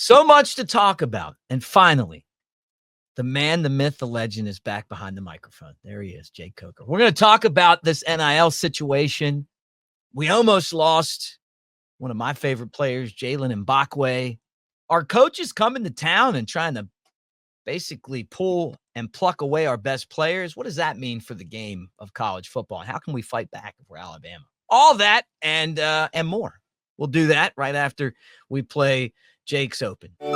So much to talk about. And finally, the man, the myth, the legend is back behind the microphone. There he is, Jake Coker. We're going to talk about this NIL situation. We almost lost one of my favorite players, Jalen Mbakwe. Our coaches coming to town and trying to basically pull and pluck away our best players. What does that mean for the game of college football? And how can we fight back if we're Alabama? All that and more. We'll do that right after we play Jake's Open. And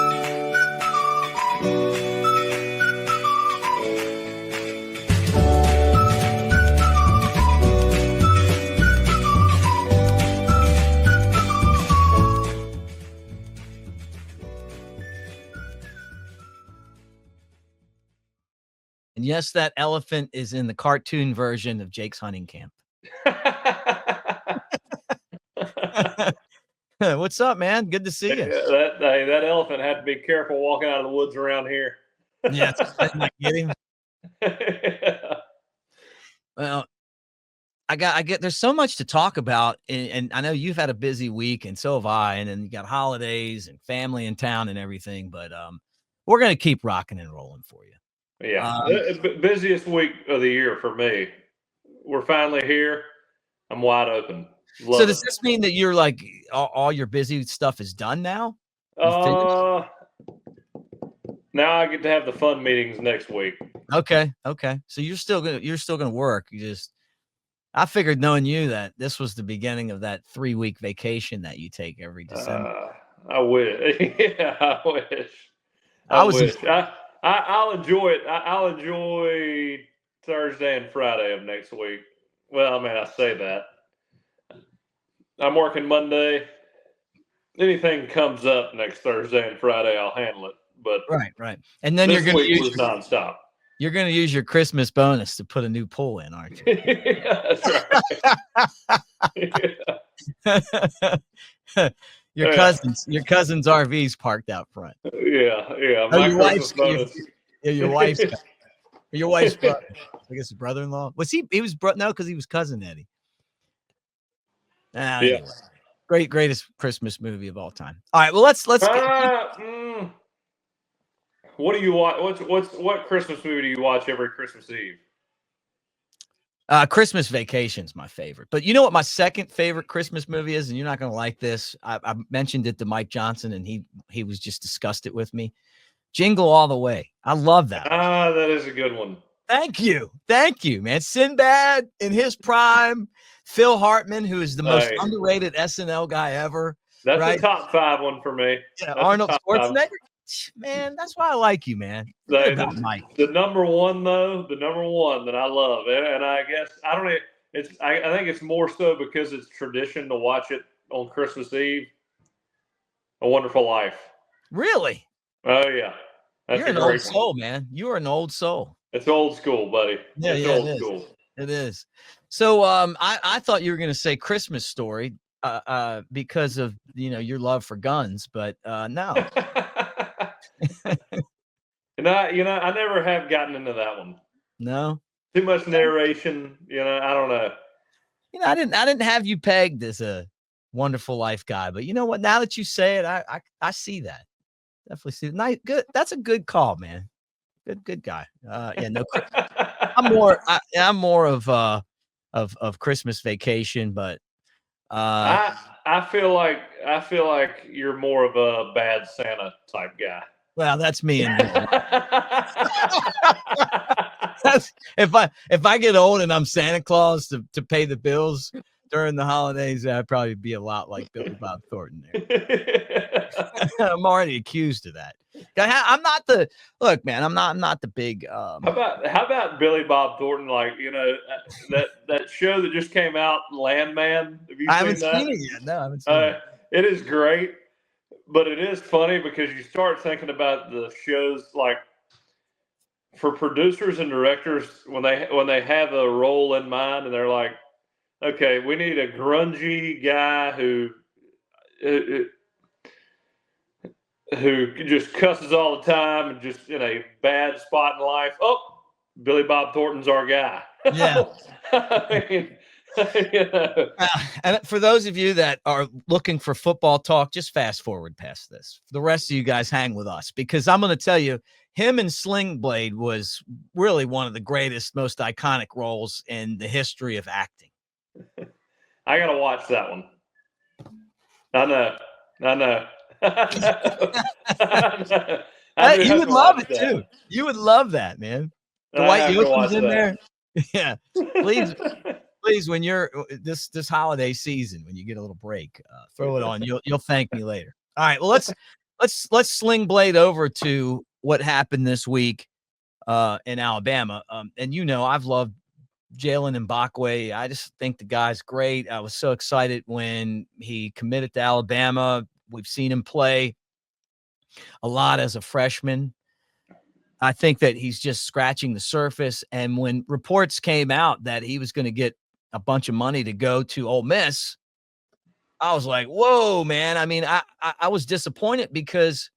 yes, that elephant is in the cartoon version of Jake's hunting camp. What's up, man? Good to see you. That elephant had to be careful walking out of the woods around here. Yeah, I might get him. Well, I get. There's so much to talk about, and I know you've had a busy week, and so have I. And then you got holidays and family in town and everything. But we're gonna keep rocking and rolling for you. Yeah, busiest week of the year for me. We're finally here. I'm wide open. So does this mean that you're like all your busy stuff is done now? Now I get to have the fun meetings next week. Okay. So you're still gonna work. I figured, knowing you, that this was the beginning of that 3-week vacation that you take every December. I wish. Yeah, I wish. I'll enjoy it. I'll enjoy Thursday and Friday of next week. Well, I mean, I say that. I'm working Monday. Anything comes up next Thursday and Friday, I'll handle it. But right. And then you're going to use nonstop. You're going to use your Christmas bonus to put a new pool in, aren't you? Yeah, that's right. Your cousin's RV's parked out front. Yeah. Your wife's brother. I guess his brother-in-law. Was he? He was no, because he was cousin Eddie. Anyway. Greatest Christmas movie of all time. All right, well let's what do you watch? What Christmas movie do you watch every Christmas Eve? Christmas Vacation's my favorite. But you know what my second favorite Christmas movie is, and you're not going to like this. I mentioned it to Mike Johnson, and he was just disgusted with me. Jingle All the Way. I love that. That is a good one. Thank you, man. Sinbad in his prime. Phil Hartman, who is the most underrated SNL guy ever. That's a top 5 one for me. Yeah, Arnold Schwarzenegger. Man, that's why I like you, man. The number one that I love, and I guess I don't know. I think it's more so because it's tradition to watch it on Christmas Eve. A Wonderful Life. Really? Oh yeah. You're an old soul, man. You are an old soul. It's old school, buddy. Yeah, it's old school. It is. So I thought you were going to say Christmas Story because of your love for guns, but no. And I never have gotten into that one. No. Too much narration. I don't know. I didn't have you pegged as a Wonderful Life guy, but you know what? Now that you say it, I see that. Definitely see it. Nice, good. That's a good call, man. Good guy. No. I'm more of Christmas Vacation, but I feel like you're more of a Bad Santa type guy. Well, that's me. If I get old and I'm Santa Claus to pay the bills during the holidays, I'd probably be a lot like Billy Bob Thornton there. I'm already accused of that. I'm not the big. How about Billy Bob Thornton? Like that show that just came out, Landman. I haven't seen it yet. No, I haven't seen it. It is great, but it is funny because you start thinking about the shows like for producers and directors when they have a role in mind and they're like, okay, we need a grungy guy who just cusses all the time and just in a bad spot in life. Oh, Billy Bob Thornton's our guy. Yeah. I mean, You know? And for those of you that are looking for football talk, just fast forward past this. The rest of you guys hang with us, because I'm going to tell you, him in Sling Blade was really one of the greatest, most iconic roles in the history of acting. I got to watch that one. I know. You would love it too. You would love that, man. Dwight Yoakam's in there. Yeah. Please, when you're this holiday season, when you get a little break, throw it on. You'll thank me later. All right. Well, let's sling blade over to what happened this week in Alabama. And I've loved Jalen Mbakwe. I just think the guy's great. I was so excited when he committed to Alabama. We've seen him play a lot as a freshman. I think that he's just scratching the surface. And when reports came out that he was going to get a bunch of money to go to Ole Miss, I was like, whoa, man. I mean, I was disappointed, because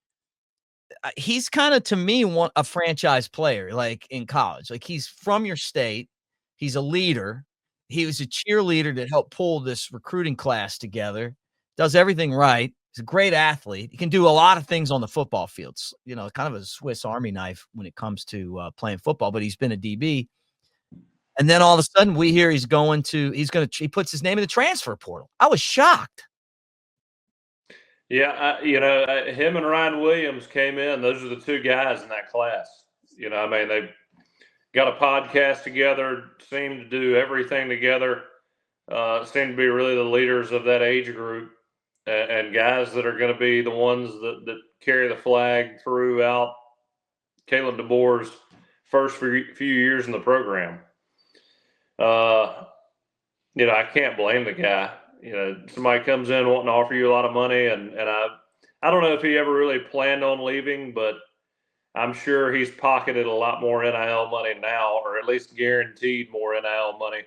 he's kind of, to me, a franchise player, like in college. Like, he's from your state. He's a leader. He was a cheerleader that helped pull this recruiting class together, does everything right. He's a great athlete. He can do a lot of things on the football fields, kind of a Swiss Army knife when it comes to playing football, but he's been a DB. And then all of a sudden we hear he puts his name in the transfer portal. I was shocked. Yeah, him and Ryan Williams came in. Those are the two guys in that class. I mean, they got a podcast together, seem to do everything together, seem to be really the leaders of that age group, and guys that are going to be the ones that carry the flag throughout Kalen DeBoer's first few years in the program. I can't blame the guy. Somebody comes in wanting to offer you a lot of money, and I don't know if he ever really planned on leaving, but I'm sure he's pocketed a lot more NIL money now, or at least guaranteed more NIL money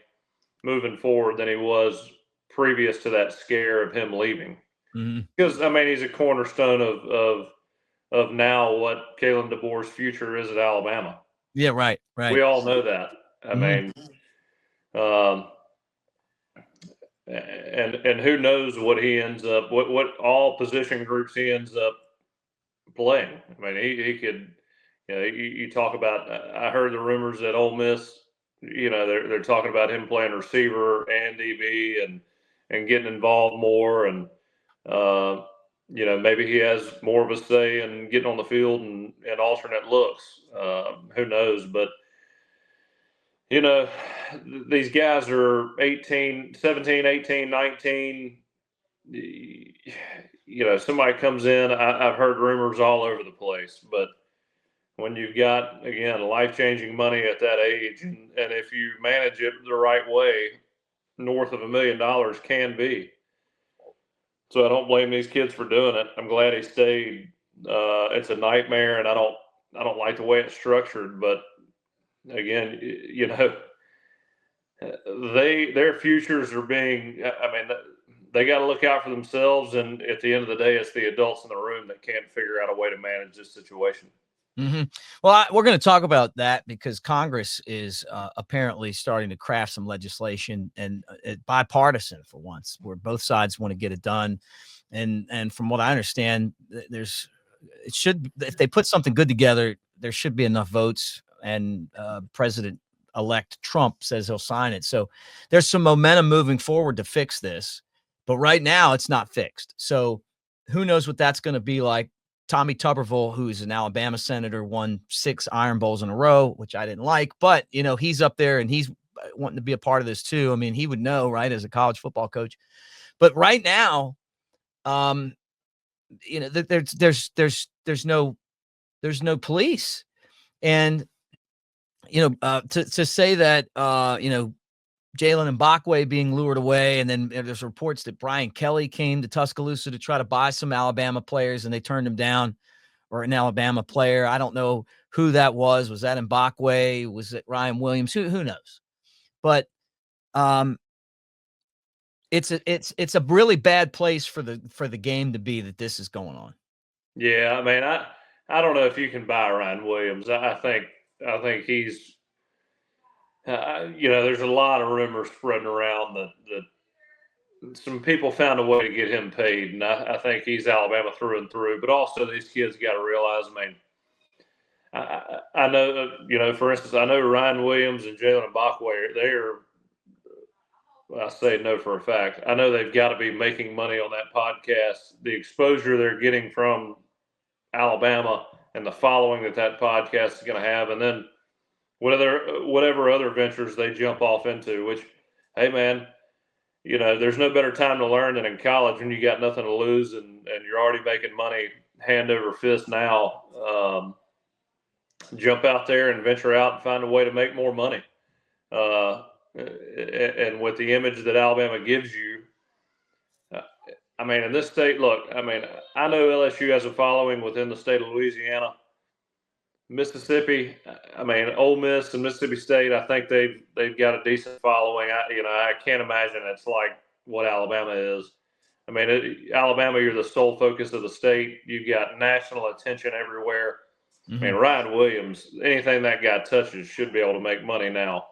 moving forward than he was previous to that scare of him leaving. Because, I mean, he's a cornerstone of now what Kalen DeBoer's future is at Alabama. Yeah, right. We all know that. I mean, and who knows what he ends up, what all position groups he ends up playing. I mean, he could, you talk about, I heard the rumors that Ole Miss, they're talking about him playing receiver and DB and getting involved more. And, maybe he has more of a say in getting on the field and alternate looks. Who knows? But, these guys are 17, 18, 19. Somebody comes in, I've heard rumors all over the place, but when you've got, again, life-changing money at that age, and if you manage it the right way, north of $1 million can be. So I don't blame these kids for doing it. I'm glad he stayed. It's a nightmare, and I don't like the way it's structured, but again, their futures are being, I mean, they got to look out for themselves. And at the end of the day, it's the adults in the room that can't figure out a way to manage this situation. Well, we're going to talk about that, because Congress is apparently starting to craft some legislation, and bipartisan for once, where both sides want to get it done. And from what I understand, if they put something good together, there should be enough votes, and President-elect Trump says he'll sign it. So there's some momentum moving forward to fix this, but right now it's not fixed. So who knows what that's going to be like. Tommy Tuberville, who's an Alabama senator, won 6 Iron Bowls in a row, which I didn't like, but he's up there and he's wanting to be a part of this too. I mean, he would know, right, as a college football coach. But right now, there's no police. And to say that Jalen Mbakwe being lured away, and then there's reports that Brian Kelly came to Tuscaloosa to try to buy some Alabama players, and they turned him down, or an Alabama player. I don't know who that was. Was that Mbakwe? Was it Ryan Williams? Who knows? But it's a really bad place for the game to be that this is going on. Yeah, I mean, I don't know if you can buy Ryan Williams. I think he's there's a lot of rumors spreading around that some people found a way to get him paid, and I think he's Alabama through and through. But also, these kids got to realize, I know, for instance, I know Ryan Williams and Jalen Bachway, I say no for a fact. I know they've got to be making money on that podcast. The exposure they're getting from Alabama and the following that podcast is going to have, and then whatever other ventures they jump off into, which, hey, man, there's no better time to learn than in college when you got nothing to lose and you're already making money hand over fist now. Jump out there and venture out and find a way to make more money. And with the image that Alabama gives you, in this state, look, I know LSU has a following within the state of Louisiana. Mississippi, Ole Miss and Mississippi State, I think they've got a decent following. I can't imagine it's like what Alabama is. Alabama, you're the sole focus of the state. You've got national attention everywhere. Mm-hmm. Ryan Williams, anything that guy touches should be able to make money now.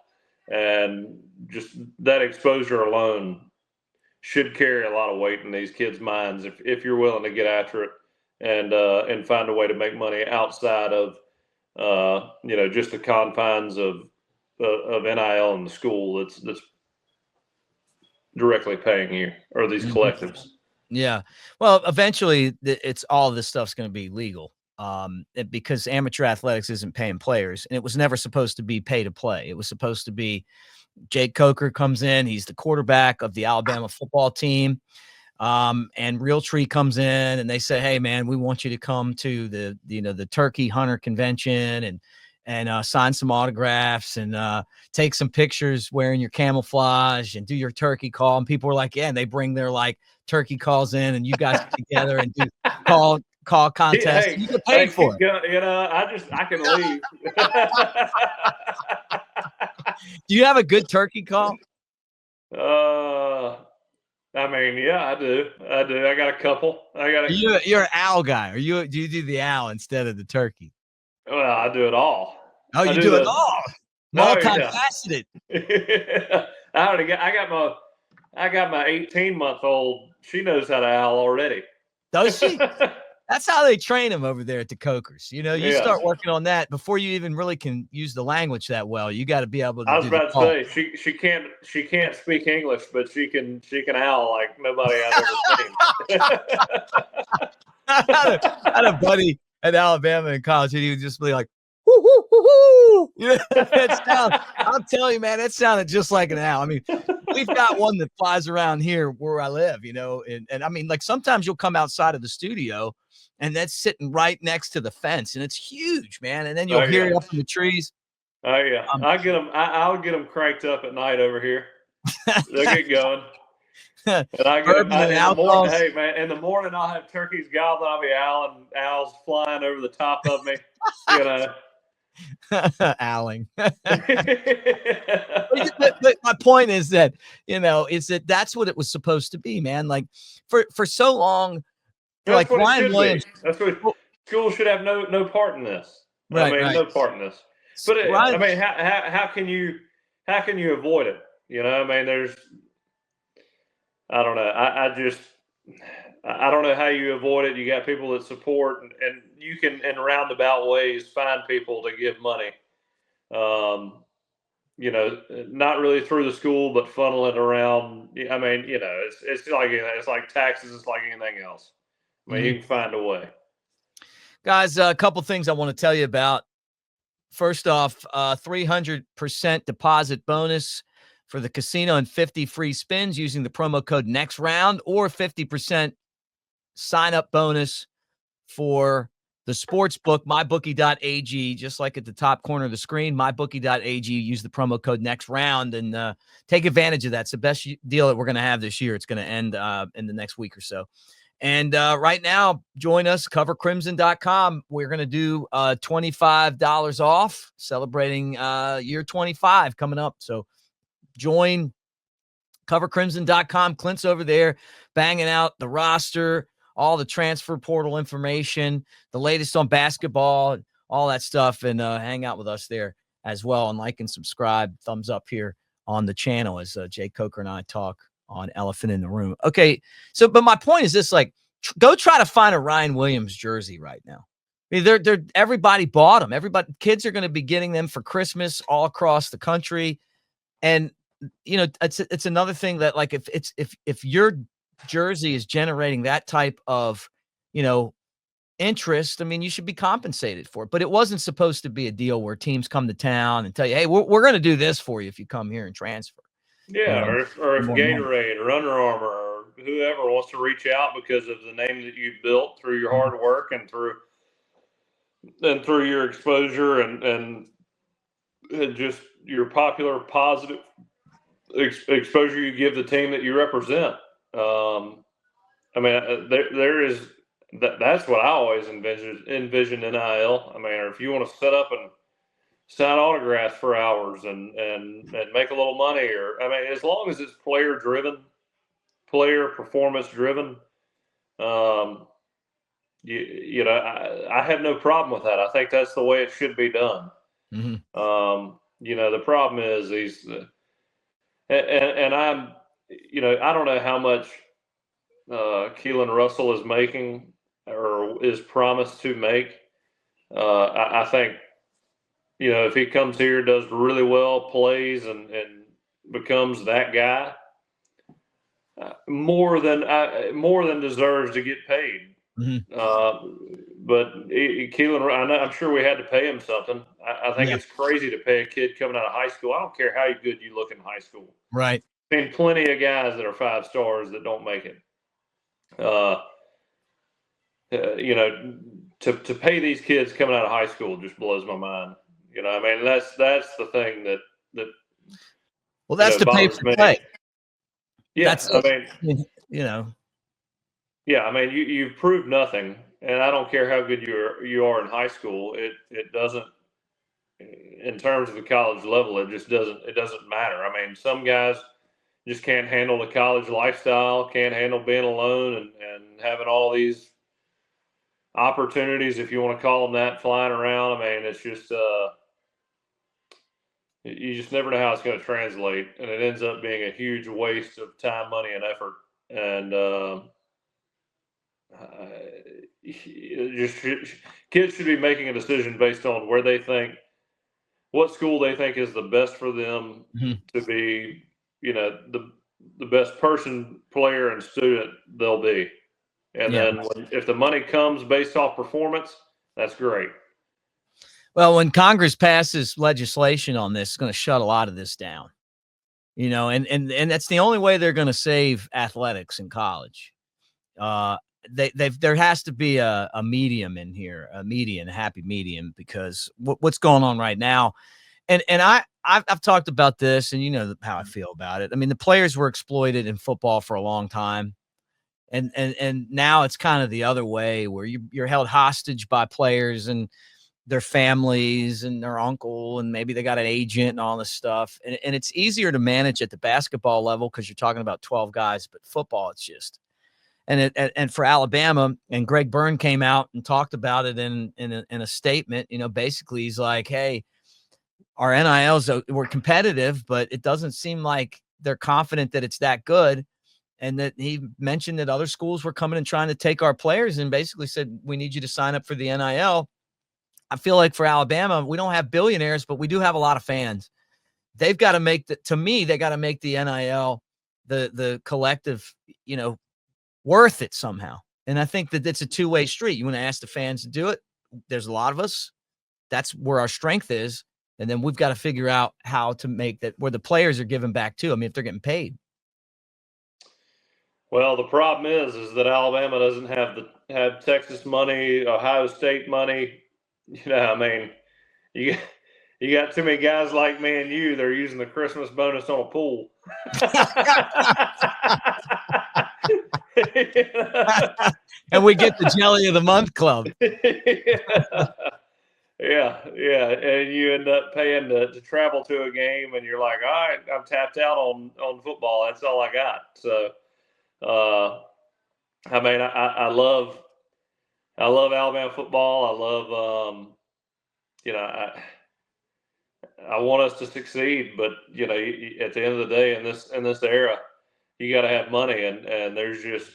And just that exposure alone should carry a lot of weight in these kids' minds if you're willing to get after it and find a way to make money outside of just the confines of NIL in the school that's directly paying you or these collectives. Yeah. Well, eventually it's all this stuff's going to be legal. Because amateur athletics isn't paying players, and it was never supposed to be pay to play. It was supposed to be Jake Coker comes in. He's the quarterback of the Alabama football team. And Realtree comes in and they say, hey man, we want you to come to the turkey hunter convention and sign some autographs and take some pictures wearing your camouflage and do your turkey call. And people were like, yeah, and they bring their like turkey calls in and you guys get together and do call contest. Hey, you get paid for it. I can leave. Do you have a good turkey call? Yeah, I do. I got a couple. You're an owl guy, or do you do the owl instead of the turkey? Well, I do it all. Oh, you do it all. Multifaceted. I got my 18-month-old. She knows how to owl already. Does she? That's how they train them over there at the Cokers. You start working on that before you even really can use the language that well. You got to be able to. I was about to say she can't speak English, but she can owl like nobody I've ever seen. I had a buddy at Alabama in college, and he would just be like, "Woo woo woo woo." I'm telling you, man, it sounded just like an owl. We've got one that flies around here where I live, and like sometimes you'll come outside of the studio. And that's sitting right next to the fence, and it's huge, man. And then you'll hear it up in the trees. Oh yeah, I'll get them cranked up at night over here. They'll get going. And I get them in the morning. Hey man, in the morning I'll have turkeys gobbling. I'll be owls flying over the top of me. Owling. But my point is that that's what it was supposed to be, man. Like for so long. That's like Ryan Williams. That's what school should have no part in this. Right. No part in this. But how can you avoid it? There's. I don't know. I don't know how you avoid it. You got people that support, and you can, in roundabout ways, find people to give money. Not really through the school, but funnel it around. It's like taxes. It's like anything else. You can find a way. Guys, a couple things I want to tell you about. First off, 300% deposit bonus for the casino and 50 free spins using the promo code next round, or 50% sign-up bonus for the sports book, mybookie.ag, just like at the top corner of the screen, mybookie.ag. Use the promo code next round and take advantage of that. It's the best deal that we're going to have this year. It's going to end in the next week or so. And right now, join us, covercrimson.com. We're going to do $25 off, celebrating year 25 coming up. So join covercrimson.com. Clint's over there banging out the roster, all the transfer portal information, the latest on basketball, all that stuff, and hang out with us there as well, and like and subscribe. Thumbs up here on the channel as Jay Coker and I talk on Elephant in the Room. Okay, so but my point is this: like, go try to find a Ryan Williams jersey right now. I mean, they're everybody bought them. Everybody, kids are going to be getting them for Christmas all across the country, and it's another thing that, like, if your jersey is generating that type of interest, I mean, you should be compensated for it. But it wasn't supposed to be a deal where teams come to town and tell you, hey, we're going to do this for you if you come here and transfer. Yeah, or if Gatorade or Under Armour or whoever wants to reach out because of the name that you've built through your hard work and through your exposure and just your popular positive exposure you give the team that you represent. I mean, there is that's what I always envision NIL. I mean, or if you want to set up and sign autographs for hours and make a little money, or I mean, as long as it's player performance driven, I have no problem with that. I think that's the way it should be done. Mm-hmm. The problem is and I'm, I don't know how much Keelan Russell is making or is promised to make. I think, if he comes here, does really well, plays and becomes that guy, more than deserves to get paid. Mm-hmm. But Keelan, I'm sure we had to pay him something. I think it's crazy to pay a kid coming out of high school. I don't care how good you look in high school. Right. I've seen plenty of guys that are 5 stars that don't make it. To pay these kids coming out of high school just blows my mind. I mean, that's the thing that well, that's to pay for play. Yeah, that's Yeah, I mean, you've proved nothing, and I don't care how good you are in high school. It doesn't, in terms of the college level, it doesn't matter. I mean, some guys just can't handle the college lifestyle, can't handle being alone and having all these opportunities, if you want to call them that, flying around. I mean, it's just you just never know how it's going to translate, and it ends up being a huge waste of time, money, and effort. And kids should be making a decision based on where they think, what school they think is the best for them to be, the best person, player, and student they'll be. And then if the money comes based off performance, that's great. Well, when Congress passes legislation on this, it's going to shut a lot of this down, and that's the only way they're going to save athletics in college. There has to be a medium in here, a happy medium, because what's going on right now. And I've talked about this, and you know how I feel about it. I mean, the players were exploited in football for a long time. And now it's kind of the other way, where you're held hostage by players and their families and their uncle, and maybe they got an agent and all this stuff. And it's easier to manage at the basketball level because you're talking about 12 guys, but football, it's just, and for Alabama, and Greg Byrne came out and talked about it in a statement. Basically he's like, hey, our NILs, we're competitive, but it doesn't seem like they're confident that it's that good. And that he mentioned that other schools were coming and trying to take our players, and basically said, we need you to sign up for the NIL. I feel like for Alabama, we don't have billionaires, but we do have a lot of fans. They've got to make they got to make the NIL, the collective, worth it somehow. And I think that it's a two-way street. You want to ask the fans to do it. There's a lot of us. That's where our strength is. And then we've got to figure out how to make that where the players are giving back too. I mean, if they're getting paid. Well, the problem is that Alabama doesn't have Texas money, Ohio State money. I mean, you got too many guys like me and you that are using the Christmas bonus on a pool. And we get the Jelly of the Month club. Yeah. And you end up paying to travel to a game, and you're like, all right, I'm tapped out on football. That's all I got. So, I mean, I love Alabama football. I love, I want us to succeed, but you know, at the end of the day, in this era, you got to have money, and there's just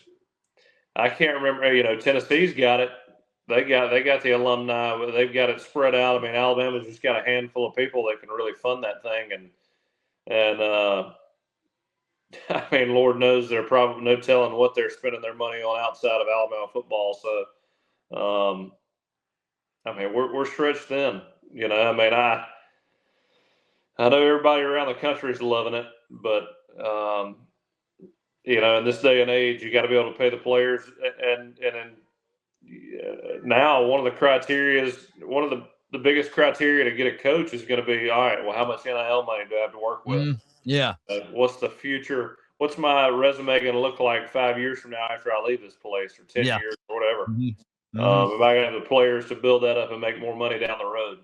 I can't remember. You know, Tennessee's got it. They got the alumni. They've got it spread out. I mean, Alabama's just got a handful of people that can really fund that thing, and I mean, Lord knows they're probably no telling what they're spending their money on outside of Alabama football. So, I mean, we're stretched thin. You know, I mean, I know everybody around the country is loving it, but you know, in this day and age, you got to be able to pay the players, and now one of the biggest criteria to get a coach is going to be, all right, well, how much NIL money do I have to work with? Yeah. What's the future? What's my resume going to look like 5 years from now after I leave this place, or 10 years, or whatever? Am I going to have the players to build that up and make more money down the road?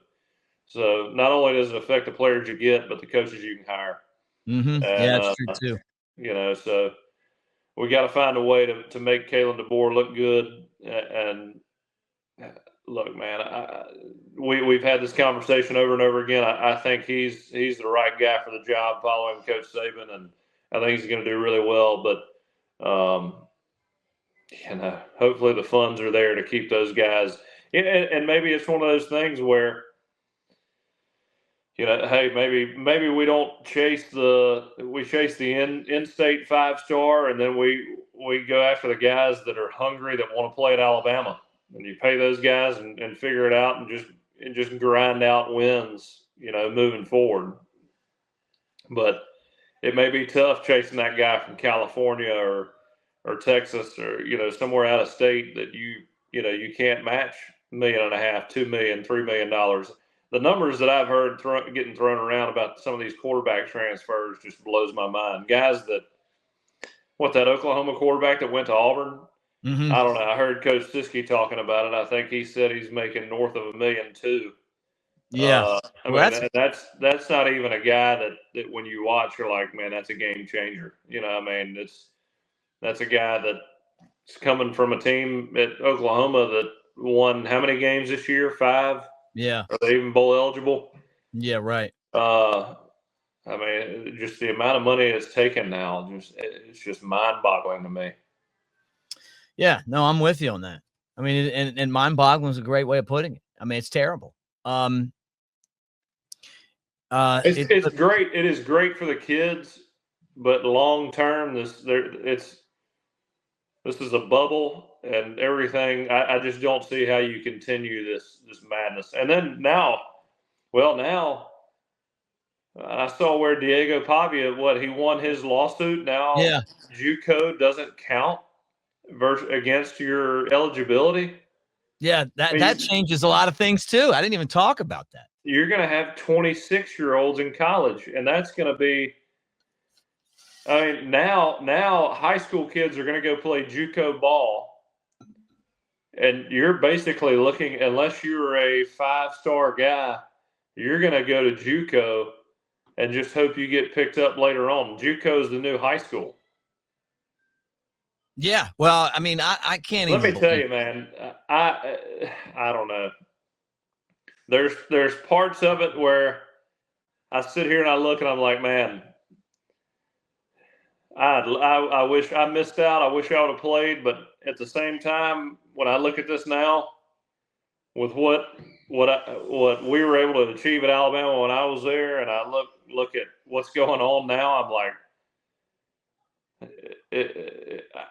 So not only does it affect the players you get, but the coaches you can hire. And, yeah, it's true too. You know, so we got to find a way to make Kalen DeBoer look good. And look, man, we've had this conversation over and over again. I think he's the right guy for the job, following Coach Saban, and I think he's going to do really well. But you know, hopefully the funds are there to keep those guys. And maybe it's one of those things where, you know, hey, maybe we don't chase the in-state 5-star, and then we go after the guys that are hungry, that want to play at Alabama, and you pay those guys and figure it out, and just grind out wins, you know, moving forward. But it may be tough chasing that guy from California or Texas, or, you know, somewhere out of state that you know you can't match $1.5 million, $2 million, $3 million. The numbers that I've heard getting thrown around about some of these quarterback transfers just blows my mind. Guys that that Oklahoma quarterback that went to Auburn. I don't know. I heard Coach Siskey talking about it. I think he said he's making north of $1.2 million. Yeah. I mean, that's not even a guy that when you watch, you're like, man, that's a game changer. You know, I mean, that's a guy that's coming from a team at Oklahoma that won how many games this year? 5. Yeah. Are they even bowl eligible? Yeah, right. I mean, just the amount of money it's taken now, it's just mind-boggling to me. Yeah, no, I'm with you on that. I mean, and mind-boggling is a great way of putting it. I mean, it's terrible. It's great. It is great for the kids, but long term, this is a bubble and everything. I just don't see how you continue this madness. And then now I saw where Diego Pavia, he won his lawsuit. Now JUCO doesn't count against your eligibility. Yeah, that changes a lot of things too. I didn't even talk about that. You're going to have 26-year-olds in college, and that's going to be. I mean, now high school kids are going to go play JUCO ball, and you're basically looking, unless you're a 5-star guy, you're going to go to JUCO and just hope you get picked up later on. JUCO is the new high school. Yeah, well, I mean, I can't. Let me tell you, man. I don't know. There's parts of it where I sit here and I look and I'm like, man, I wish I missed out. I wish I would have played, but at the same time, when I look at this now, with what we were able to achieve at Alabama when I was there, and I look at what's going on now, I'm like,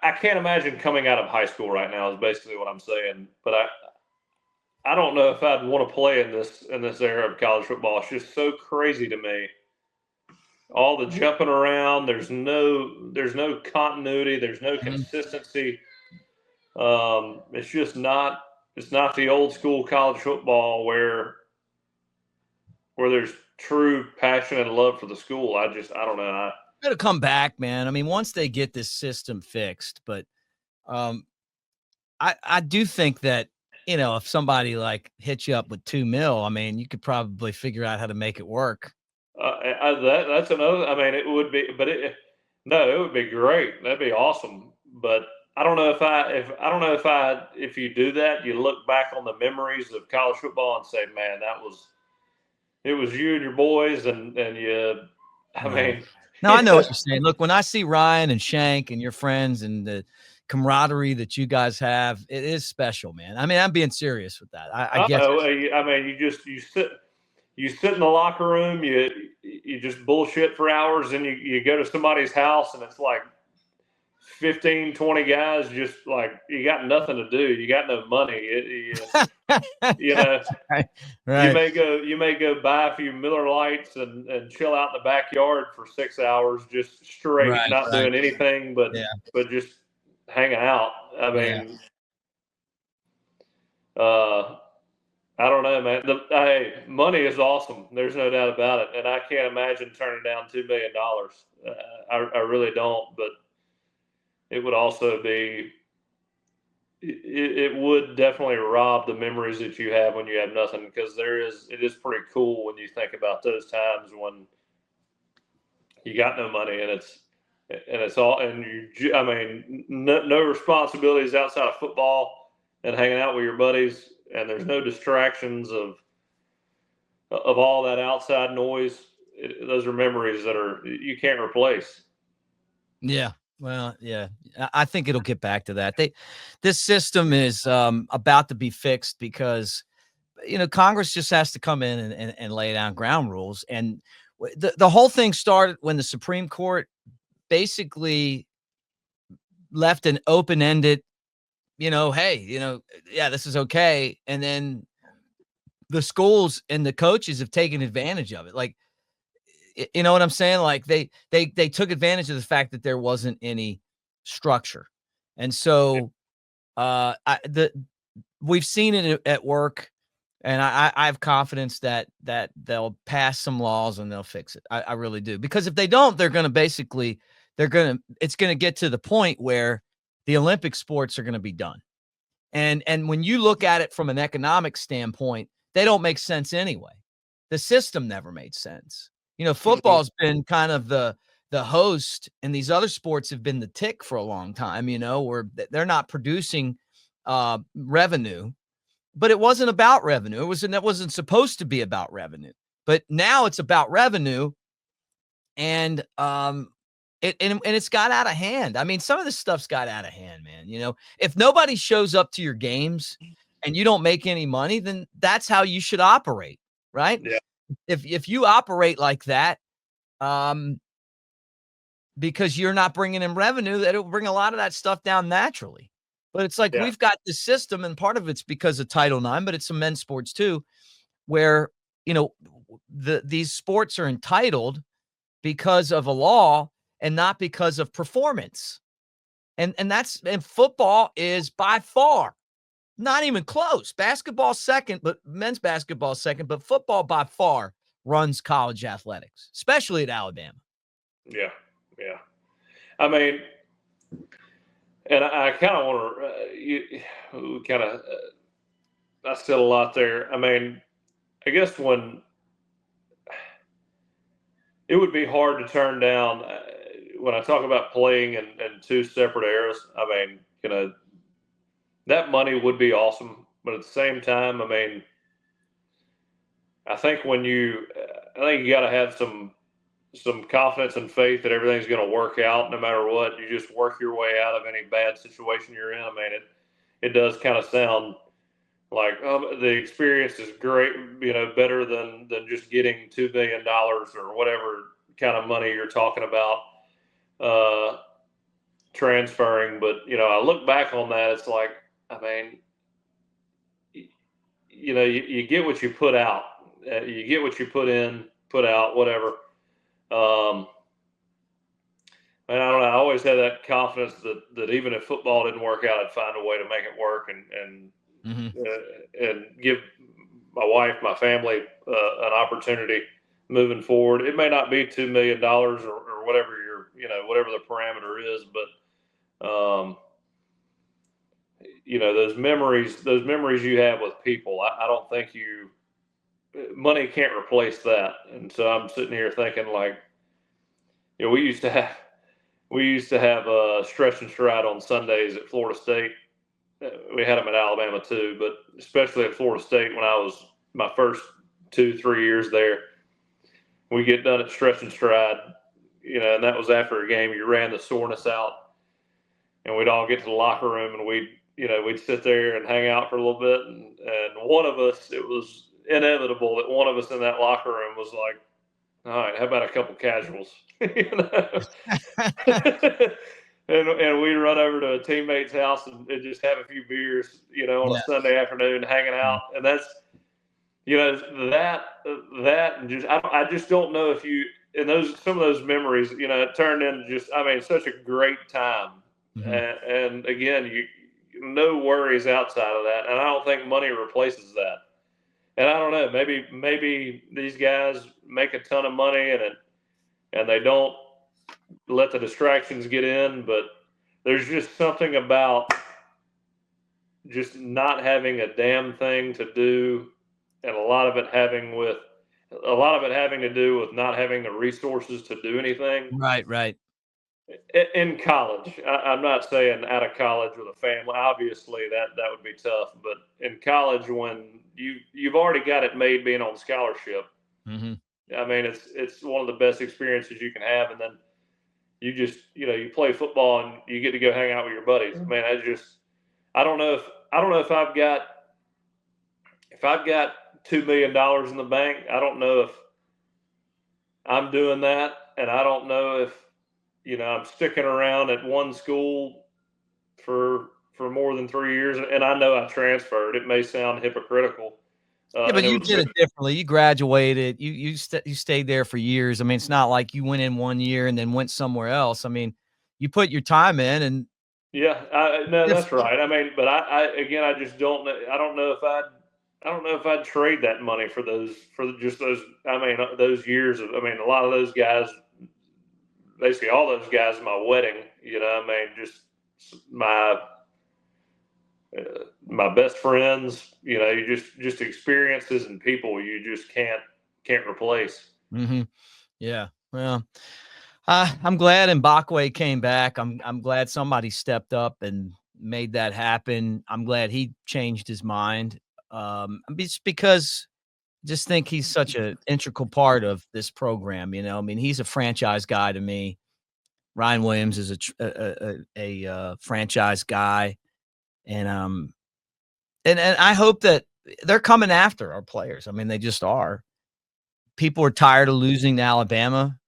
I can't imagine coming out of high school right now is basically what I'm saying. But I don't know if I'd want to play in this era of college football. It's just so crazy to me. All the jumping around. There's no continuity. There's no consistency. It's just not. It's not the old school college football where there's true passion and love for the school. I don't know. Got to come back, man. I mean, once they get this system fixed, but I do think that, you know, if somebody like hits you up with $2 million, I mean, you could probably figure out how to make it work. That's another. I mean, it would be, but it would be great. That'd be awesome. But I don't know if you do that, you look back on the memories of college football and say, man, that was, it was you and your boys, and you. I mean, no, I know what you're saying. Look, when I see Ryan and Shank and your friends and the camaraderie that you guys have, it is special, man. I mean, I'm being serious with that. I get it. I mean, you sit in the locker room, you just bullshit for hours, and you go to somebody's house, and it's like 15, 20 guys, just like, you got nothing to do. You got no money. You know, right. You may go buy a few Miller Lights and chill out in the backyard for 6 hours, just straight, not doing anything, but just hanging out. I mean, I don't know, man. Hey, money is awesome. There's no doubt about it, and I can't imagine turning down $2 million. I really don't, but it would also be. It would definitely rob the memories that you have when you have nothing, because it is pretty cool when you think about those times when you got no money and it's all, and I mean, no responsibilities outside of football and hanging out with your buddies, and there's no distractions of all that outside noise. Those are memories that you can't replace. Yeah. Well, yeah, I think it'll get back to that. This system is about to be fixed because, Congress just has to come in and lay down ground rules. And the whole thing started when the Supreme Court basically left an open-ended, hey, yeah, this is okay. And then the schools and the coaches have taken advantage of it. Like, you know what I'm saying? Like they took advantage of the fact that there wasn't any structure. And so we've seen it at work, and I have confidence that they'll pass some laws and they'll fix it. I really do. Because if they don't, it's going to get to the point where the Olympic sports are going to be done. And when you look at it from an economic standpoint, they don't make sense anyway. The system never made sense. Football's been kind of the host, and these other sports have been the tick for a long time, where they're not producing revenue, but it wasn't about revenue. That wasn't supposed to be about revenue, but now it's about revenue. And it's got out of hand. I mean, some of this stuff's got out of hand, man. If nobody shows up to your games and you don't make any money, then that's how you should operate, right? Yeah. If you operate like that, because you're not bringing in revenue, that it'll bring a lot of that stuff down naturally. But it's like we've got this system, and part of it's because of Title IX, but it's some men's sports too, where these sports are entitled because of a law and not because of performance. And football is by far not even close. Basketball second, but men's basketball second, but football by far runs college athletics, especially at Alabama. Yeah. Yeah. I mean, and I kind of want to, I said a lot there. I mean, I guess when it would be hard to turn down, when I talk about playing in two separate eras, I mean, that money would be awesome. But at the same time, I mean, I think you got to have some confidence and faith that everything's going to work out no matter what. You just work your way out of any bad situation you're in. I mean, it does kind of sound like the experience is great, better than just getting $2 million or whatever kind of money you're talking about transferring. But, I look back on that, it's like, I mean, you get what you put out. You get what you put in, put out, whatever. And I don't know, I always had that confidence that even if football didn't work out, I'd find a way to make it work and give my wife, my family, an opportunity moving forward. It may not be $2 million or whatever whatever the parameter is, but those memories you have with people, I don't think money can't replace that. And so I'm sitting here thinking, like, we used to have a stretch and stride on Sundays at Florida State. We had them at Alabama too, but especially at Florida State when I was my first 2-3 years there. We get done at Stretch and Stride, and that was after a game. You ran the soreness out, and we'd all get to the locker room, and we'd sit there and hang out for a little bit. And one of us, it was inevitable that one of us in that locker room was like, all right, how about a couple casuals? And we'd run over to a teammate's house and just have a few beers, on a Sunday afternoon, hanging out. And that's, that and just I just don't know if you and some of those memories, it turned into just such a great time. Mm-hmm. And again, no worries outside of that, and I don't think money replaces that. And I don't know, maybe these guys make a ton of money and they don't let the distractions get in, but there's just something about just not having a damn thing to do, and a lot of it having to do with not having the resources to do anything. Right. In college, I'm not saying out of college with a family. Obviously, that would be tough. But in college, when you've already got it made being on scholarship, mm-hmm. It's one of the best experiences you can have. And then you just you play football and you get to go hang out with your buddies. Man, I don't know if I've got $2 million in the bank. I don't know if I'm doing that, and I don't know if I'm sticking around at one school for more than 3 years. And I know I transferred. It may sound hypocritical. But you did it differently. You graduated. You stayed there for years. It's not like you went in 1 year and then went somewhere else. You put your time in, and no, that's right. But I just don't know. I don't know if I'd trade that money for those years of. A lot of those guys. Basically, all those guys at my wedding, just my best friends, you just experiences and people you just can't replace. Mm-hmm. Yeah. Well, I'm glad Mbakwe came back. I'm glad somebody stepped up and made that happen. I'm glad he changed his mind. It's because I just think he's such an integral part of this program. He's a franchise guy to me. Ryan Williams is a franchise guy, and I hope that they're coming after our players. They just are. People are tired of losing to Alabama.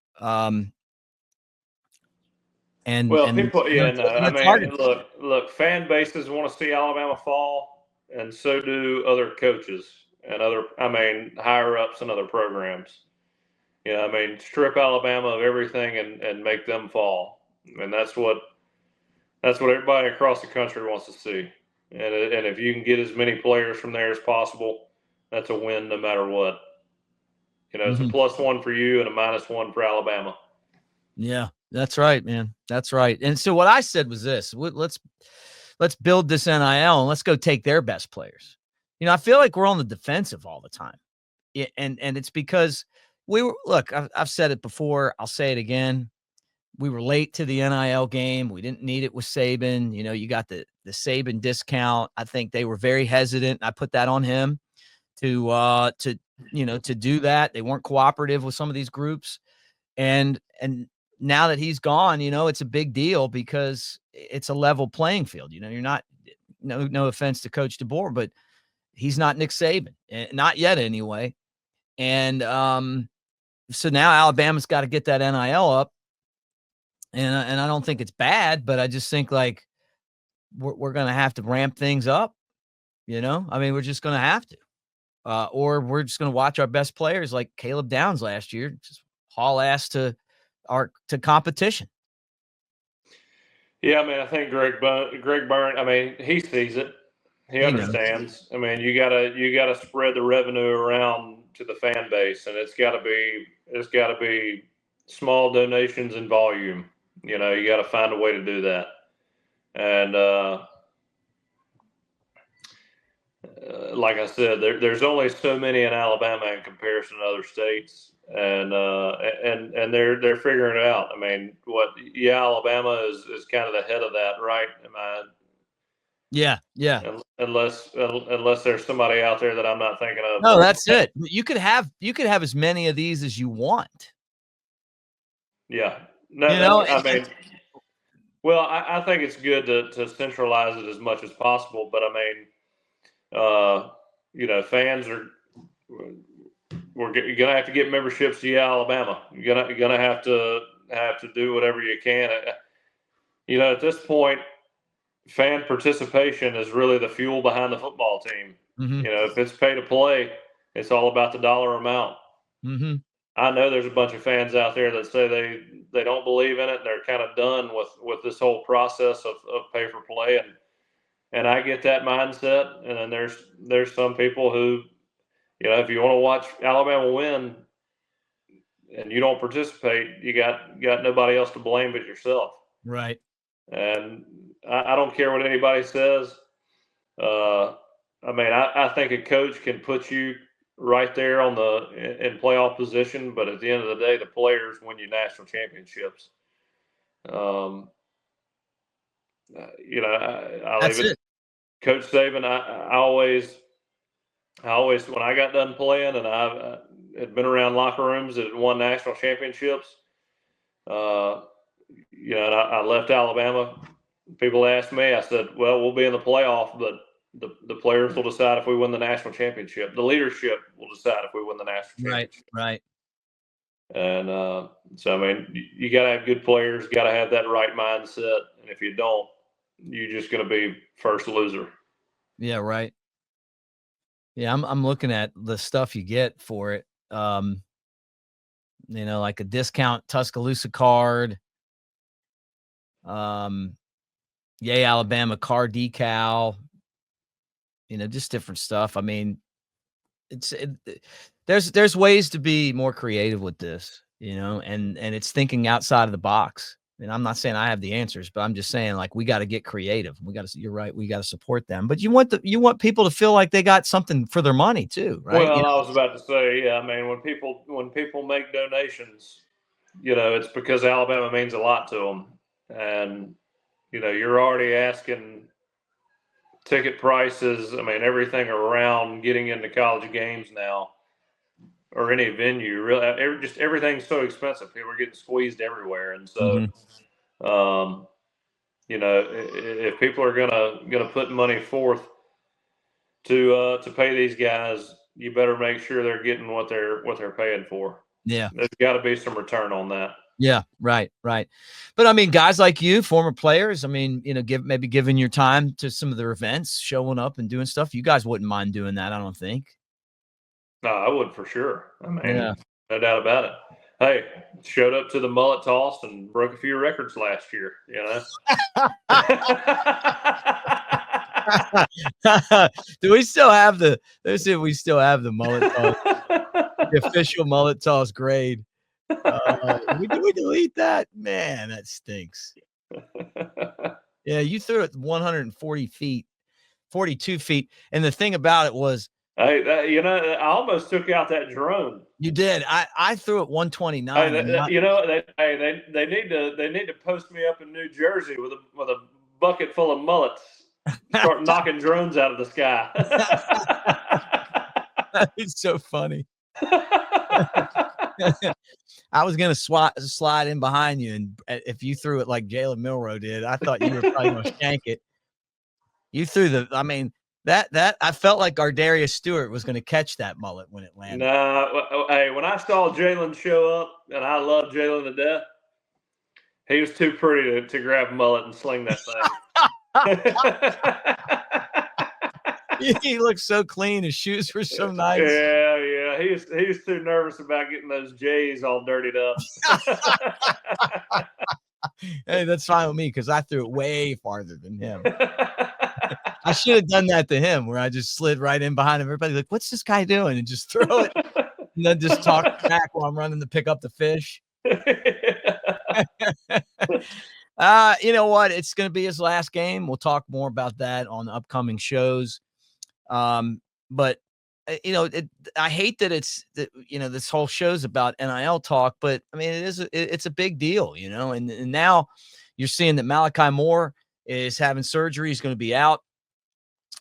Look, fan bases want to see Alabama fall, and so do other coaches and higher ups and other programs. Strip Alabama of everything and make them fall. And that's what everybody across the country wants to see. And if you can get as many players from there as possible, that's a win no matter what. It's a +1 for you and a -1 for Alabama. Yeah, that's right, man. That's right. And so what I said was this: let's build this NIL and let's go take their best players. I feel like we're on the defensive all the time. And it's because I've said it before. I'll say it again. We were late to the NIL game. We didn't need it with Saban. You got the Saban discount. I think they were very hesitant. I put that on him to do that. They weren't cooperative with some of these groups. And now that he's gone, it's a big deal because it's a level playing field. You're not, no offense to Coach DeBoer, but he's not Nick Saban, not yet anyway. And so now Alabama's got to get that NIL up. And I don't think it's bad, but I just think like we're going to have to ramp things up. We're just going to have to, or we're just going to watch our best players like Caleb Downs last year, just haul ass to competition. Yeah, I think Greg Byrne, he sees it. He understands. You gotta spread the revenue around to the fan base, and it's gotta be small donations in volume. You gotta find a way to do that. And like I said, there's only so many in Alabama in comparison to other states, and they're figuring it out. Alabama is kind of the head of that, right? Yeah, yeah. unless there's somebody out there that I'm not thinking of. No, that's it. You could have as many of these as you want. Yeah. No, You know, I mean, well, I think it's good to centralize it as much as possible, but I mean, fans are you're gonna have to get memberships to Alabama. You're gonna have to do whatever you can. At this point, fan participation is really the fuel behind the football team. mm-hmm. If it's pay to play, it's all about the dollar amount. Mm-hmm. I know there's a bunch of fans out there that say they don't believe in it. They're kind of done with this whole process of pay for play, and I get that mindset. And then there's some people who, if you want to watch Alabama win and you don't participate, you got nobody else to blame but yourself. Right. And I don't care what anybody says. I mean, I think a coach can put you right there in playoff position, but at the end of the day, the players win you national championships. I'll That's even it. Coach Saban. I always when I got done playing and I had been around locker rooms that had won national championships. And I left Alabama. People asked me. I said, "Well, we'll be in the playoff, but the players will decide if we win the national championship. The leadership will decide if we win the national championship." Right. And so, I mean, you got to have good players, got to have that right mindset. And if you don't, you're just going to be first loser. Yeah, right. Yeah, I'm looking at the stuff you get for it. Like a discount Tuscaloosa card. Yay, Alabama car decal. Just different stuff. I mean, there's ways to be more creative with this, and it's thinking outside of the box. And I'm not saying I have the answers, but I'm just saying, like, we got to get creative. You're right. We got to support them, but you want people to feel like they got something for their money too, right? Well, I was about to say, yeah. I mean, when people make donations, it's because Alabama means a lot to them, and you're already asking ticket prices. I mean, everything around getting into college games now, or any venue, really, just everything's so expensive. People are getting squeezed everywhere, and so, if people are gonna put money forth to pay these guys, you better make sure they're getting what they're paying for. Yeah. There's got to be some return on that. Yeah, right. But I mean, guys like you, former players, I mean, giving your time to some of their events, showing up and doing stuff. You guys wouldn't mind doing that, I don't think. No, I would for sure. I mean, Yeah. No doubt about it. Hey, showed up to the mullet toss and broke a few records last year, Do we still have let's see if we still have the mullet toss, the official mullet toss grade. Did we delete that? Man, that stinks. Yeah, you threw it 140 feet, 42 feet. And the thing about it was, hey, I almost took out that drone. You did. I threw it 129. Hey, they need to post me up in New Jersey with a bucket full of mullets. Start knocking drones out of the sky. It's so funny. I was gonna slide in behind you, and if you threw it like Jalen Milroe did, I thought you were probably gonna shank it. You threw I mean, that I felt like Ardarius Stewart was gonna catch that mullet when it landed. No, hey, when I saw Jalen show up, and I love Jalen to death, he was too pretty to grab a mullet and sling that thing. He looked so clean. His shoes were so nice. Yeah. He was too nervous about getting those J's all dirtied up. Hey, that's fine with me because I threw it way farther than him. I should have done that to him, where I just slid right in behind him. Everybody's like, "What's this guy doing?" And just throw it, and then just talk back while I'm running to pick up the fish. You know what? It's going to be his last game. We'll talk more about that on the upcoming shows. But I hate that this whole show's about NIL talk, but I mean, it's a big deal, and now you're seeing that Malachi Moore is having surgery. He's going to be out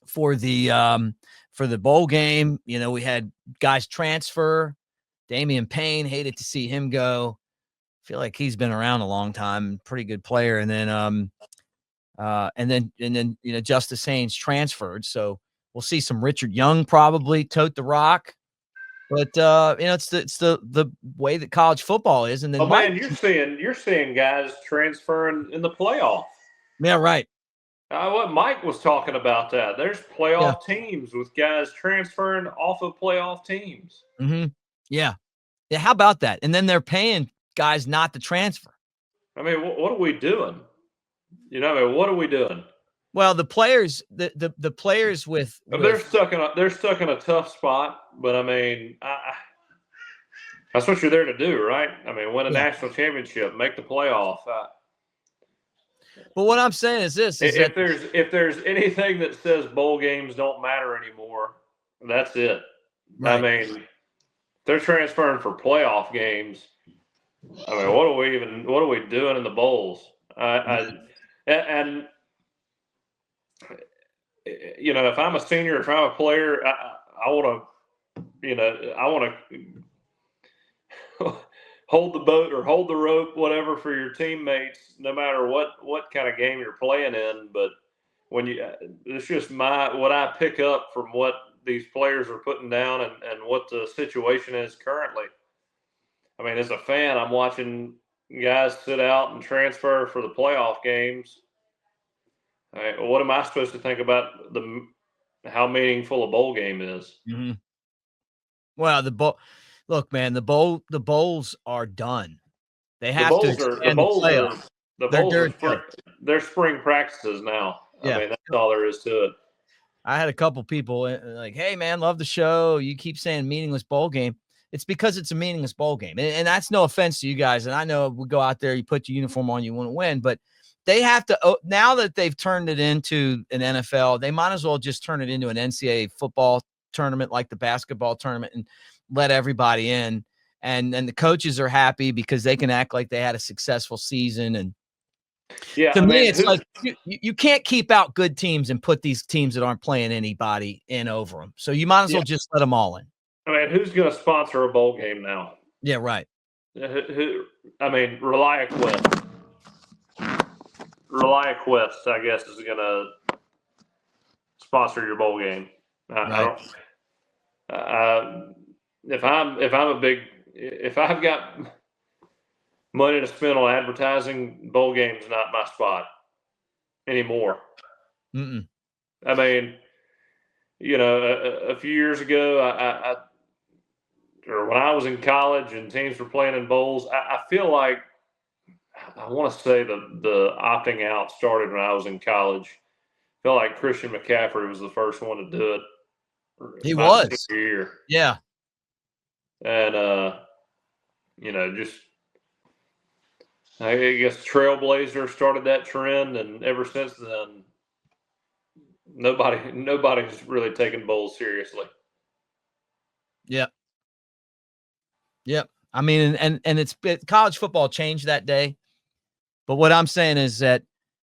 for the bowl game. You know, we had guys transfer. Damian Payne, hated to see him go. Feel like he's been around a long time, pretty good player. And then you know, Justice Haynes transferred. So we'll see some Richard Young probably tote the rock. But you know, it's the way that college football is. And then man, you're seeing guys transferring in the playoff. Yeah, right. What Mike was talking about that. There's playoff teams with guys transferring off of playoff teams. Mm-hmm. Yeah. Yeah. How about that? And then they're paying guys not to transfer. I mean, what are we doing? You know, I mean, what are we doing? Well, the players, the players with they're stuck in a tough spot. But I mean, that's what you're there to do, right? I mean, win a national championship, make the playoff. But what I'm saying is this: if there's anything that says bowl games don't matter anymore, that's it. Right. I mean, they're transferring for playoff games. I mean, what are we doing in the bowls? And you know, if I'm a senior, if I'm a player, I want to hold the boat or hold the rope, whatever, for your teammates, no matter what kind of game you're playing in. But when it's just what I pick up from what these players are putting down and what the situation is currently. I mean, as a fan, I'm watching guys sit out and transfer for the playoff games. What am I supposed to think about how meaningful a bowl game is? Mm-hmm. Well, look, man, the bowls are done. They have to expand the playoffs. They're spring practices now. Yeah. I mean, that's all there is to it. I had a couple people like, "Hey, man, love the show. You keep saying meaningless bowl game." It's because it's a meaningless bowl game, and that's no offense to you guys. And I know we go out there, you put your uniform on, you want to win, but they have to, now that they've turned it into an NFL, they might as well just turn it into an NCAA football tournament like the basketball tournament and let everybody in. And the coaches are happy because they can act like they had a successful season. And to me, it's like you can't keep out good teams and put these teams that aren't playing anybody in over them. So you might as well just let them all in. I mean, who's going to sponsor a bowl game now? Yeah, right. I mean, ReliaQuest, I guess, is going to sponsor your bowl game. Right. If I've got money to spend on advertising, bowl game's not my spot anymore. Mm-mm. I mean, you know, a few years ago, or when I was in college and teams were playing in bowls, I feel like, I want to say the opting out started when I was in college. I feel like Christian McCaffrey was the first one to do it. He was. Year. Yeah. And, you know, just, I guess Trailblazer started that trend, and ever since then, nobody's really taken bowls seriously. Yep. Yep. I mean, and college football changed that day. But what I'm saying is that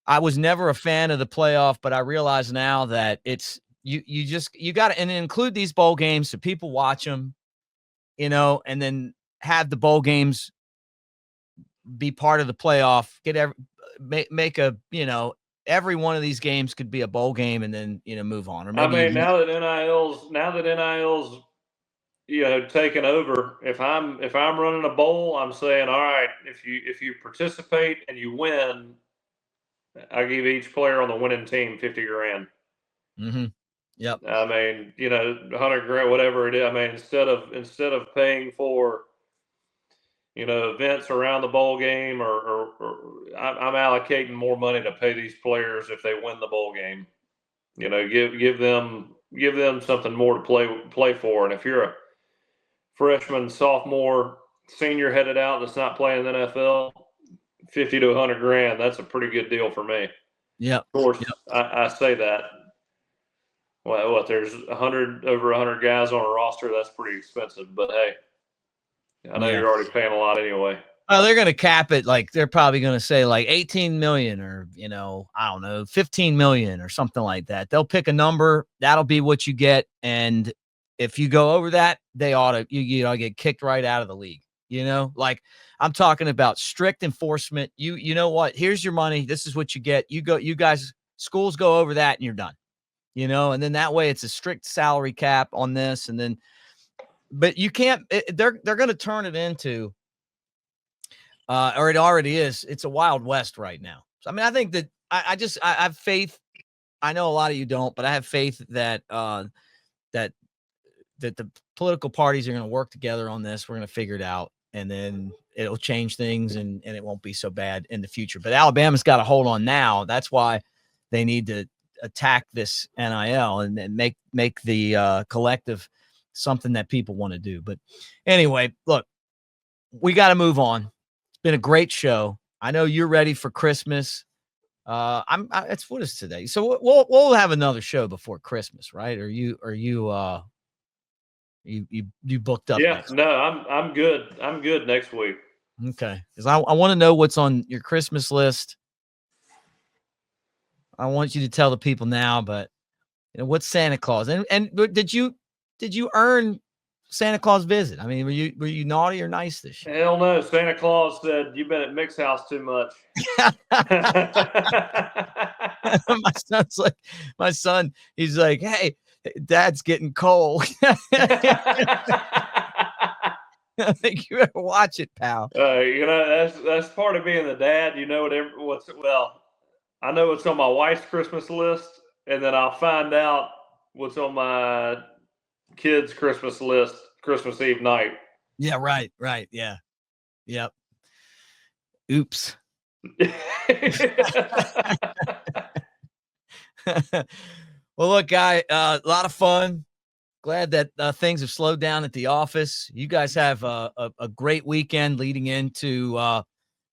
I was never a fan of the playoff, but I realize now that it's you got to, and include these bowl games so people watch them, you know, and then have the bowl games be part of the playoff. Make a, you know, every one of these games could be a bowl game, and then, you know, move on. Or maybe, I mean, now that NIL's you know, taking over, if I'm running a bowl, I'm saying, all right, if you participate and you win, I give each player on the winning team $50,000. Mm-hmm. Yep. I mean, you know, $100,000, whatever it is. I mean, instead of paying for, you know, events around the bowl game, or I'm allocating more money to pay these players if they win the bowl game. You know, give them something more to play for. And if you're a freshman, sophomore, senior headed out that's not playing in the NFL, $50,000 to $100,000, that's a pretty good deal for me. Yeah. Of course, I say that. Well, there's over 100 guys on a roster. That's pretty expensive. But hey, I know you're already paying a lot anyway. Oh, they're going to cap it. Like they're probably going to say like 18 million or, I don't know, 15 million or something like that. They'll pick a number. That'll be what you get. And if you go over that, you ought to get kicked right out of the league. Like I'm talking about strict enforcement. You know what? Here's your money. This is what you get. You guys, schools go over that and you're done. And then that way it's a strict salary cap on this. And then, but you can't, they're going to turn it into, or it already is. It's a Wild West right now. So, I mean, I think that I have faith. I know a lot of you don't, but I have faith that that the political parties are going to work together on this. We're going to figure it out, and then it'll change things, and it won't be so bad in the future. But Alabama's got a hold on now. That's why they need to attack this NIL and make the collective something that people want to do. But anyway, look, we got to move on. Been a great show. I know you're ready for Christmas. It's what is today? So we'll have another show before Christmas, right? Are you booked up? Yeah, no, I'm good. I'm good next week. Okay, because I want to know what's on your Christmas list. I want you to tell the people now, but what's Santa Claus? And did you earn Santa Claus visit? I mean, were you naughty or nice this year? Hell no. Santa Claus said, "You've been at Mick's house too much." my son, he's like, "Hey, Dad's getting cold." I think you better watch it, pal. That's part of being the dad. I know what's on my wife's Christmas list, and then I'll find out what's on my kids' Christmas list Christmas Eve night. Yeah, right. Yeah. Yep. Oops. Well, look, guy, a lot of fun. Glad that things have slowed down at the office. You guys have a great weekend leading into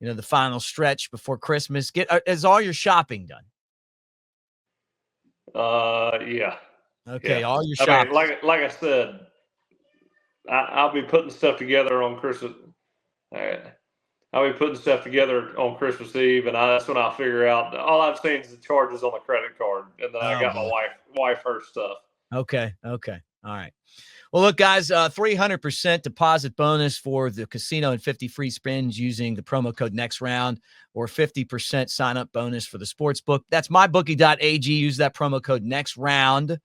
the final stretch before Christmas. Is all your shopping done? Yeah. Okay, yeah. all your shopping. I mean, like I said, I'll be putting stuff together on Christmas. I'll be putting stuff together on Christmas Eve, and that's when I'll figure out. All I've seen is the charges on the credit card, and then I got my wife her stuff. Okay. All right. Well, look, guys, 300% deposit bonus for the casino and 50 free spins using the promo code next round, or 50% sign up bonus for the sports book. That's mybookie.ag. Use that promo code next round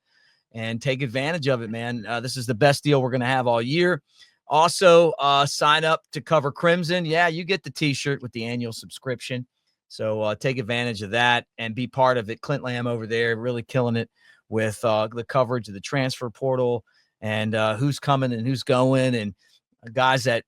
and take advantage of it, man. This is the best deal we're going to have all year. Also, sign up to cover Crimson. Yeah, you get the t-shirt with the annual subscription. So take advantage of that and be part of it. Clint Lamb over there really killing it with the coverage of the transfer portal and who's coming and who's going, and guys that,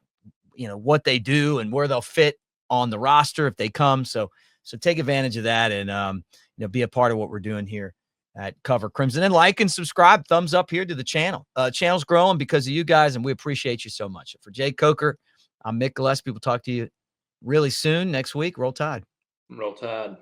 what they do and where they'll fit on the roster if they come. So take advantage of that and, be a part of what we're doing here at Cover Crimson, and like and subscribe, thumbs up here to the channel. Channel's growing because of you guys, and we appreciate you so much. For Jay Coker, I'm Mick Gillispie. We'll talk to you really soon next week. Roll Tide. Roll Tide.